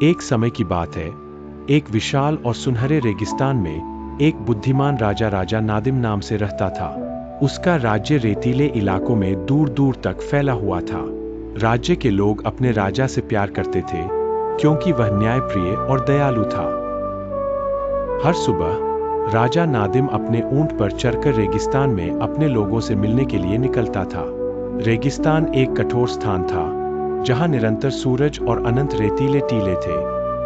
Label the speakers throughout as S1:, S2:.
S1: एक समय की बात है, एक विशाल और सुनहरे रेगिस्तान में एक बुद्धिमान राजा नादिम नाम से रहता था। उसका राज्य रेतीले इलाकों में दूर दूर तक फैला हुआ था। राज्य के लोग अपने राजा से प्यार करते थे, क्योंकि वह न्यायप्रिय और दयालु था। हर सुबह राजा नादिम अपने ऊंट पर चढ़कर रेगिस्तान में अपने लोगों से मिलने के लिए निकलता था। रेगिस्तान एक कठोर स्थान था, जहां निरंतर सूरज और अनंत रेतीले टीले थे,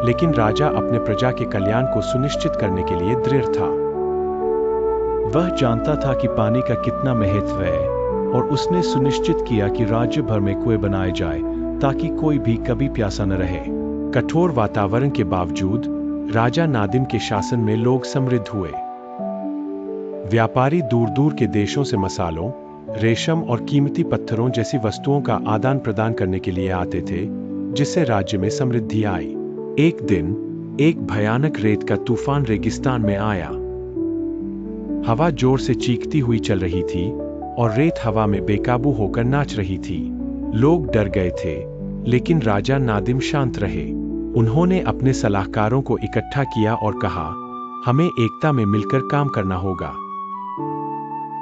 S1: लेकिन राजा अपने प्रजा के कल्याण को सुनिश्चित करने के लिए दृढ़ था। वह जानता था कि पानी का कितना महत्व है, और उसने सुनिश्चित किया कि राज्य भर में कुएं बनाए जाए, ताकि कोई भी कभी प्यासा न रहे। कठोर वातावरण के बावजूद राजा नादिम के शासन में लोग समृद्ध हुए। व्यापारी दूर दूर के देशों से मसालों, रेशम और कीमती पत्थरों जैसी वस्तुओं का आदान प्रदान करने के लिए आते थे, जिससे राज्य में समृद्धि आई। एक दिन एक भयानक रेत का तूफान रेगिस्तान में आया। हवा जोर से चीखती हुई चल रही थी और रेत हवा में बेकाबू होकर नाच रही थी। लोग डर गए थे, लेकिन राजा नादिम शांत रहे। उन्होंने अपने सलाहकारों को इकट्ठा किया और कहा, हमें एकता में मिलकर काम करना होगा।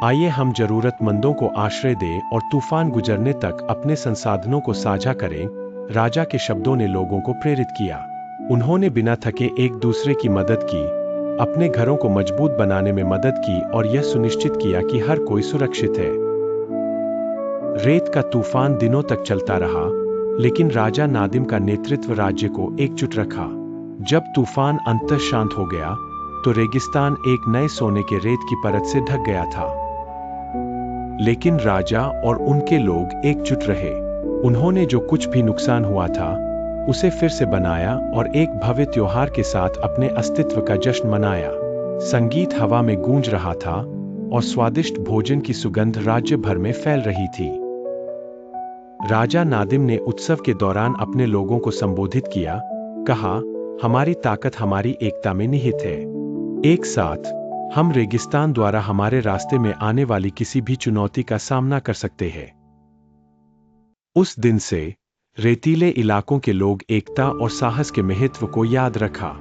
S1: आइए हम जरूरतमंदों को आश्रय दें और तूफान गुजरने तक अपने संसाधनों को साझा करें। राजा के शब्दों ने लोगों को प्रेरित किया। उन्होंने बिना थके एक दूसरे की मदद की, अपने घरों को मजबूत बनाने में मदद की और यह सुनिश्चित किया कि हर कोई सुरक्षित है। रेत का तूफान दिनों तक चलता रहा, लेकिन राजा नादिम का नेतृत्व राज्य को एकजुट रखा। जब तूफान अंततः शांत हो गया, तो रेगिस्तान एक नए सोने के रेत की परत से ढक गया था। लेकिन राजा और उनके लोग एकजुट रहे। उन्होंने जो कुछ भी नुकसान हुआ था, उसे फिर से बनाया और एक भव्य त्योहार के साथ अपने अस्तित्व का जश्न मनाया। संगीत हवा में गूंज रहा था और स्वादिष्ट भोजन की सुगंध राज्य भर में फैल रही थी। राजा नादिम ने उत्सव के दौरान अपने लोगों को संबोधित किया, कहा, हमारी ताकत हमारी एकता में निहित है। एक साथ हम रेगिस्तान द्वारा हमारे रास्ते में आने वाली किसी भी चुनौती का सामना कर सकते हैं। उस दिन से रेतीले इलाकों के लोग एकता और साहस के महत्व को याद रखा।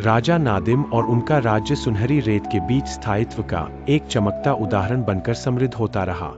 S1: राजा नादिम और उनका राज्य सुनहरी रेत के बीच स्थायित्व का एक चमकता उदाहरण बनकर समृद्ध होता रहा।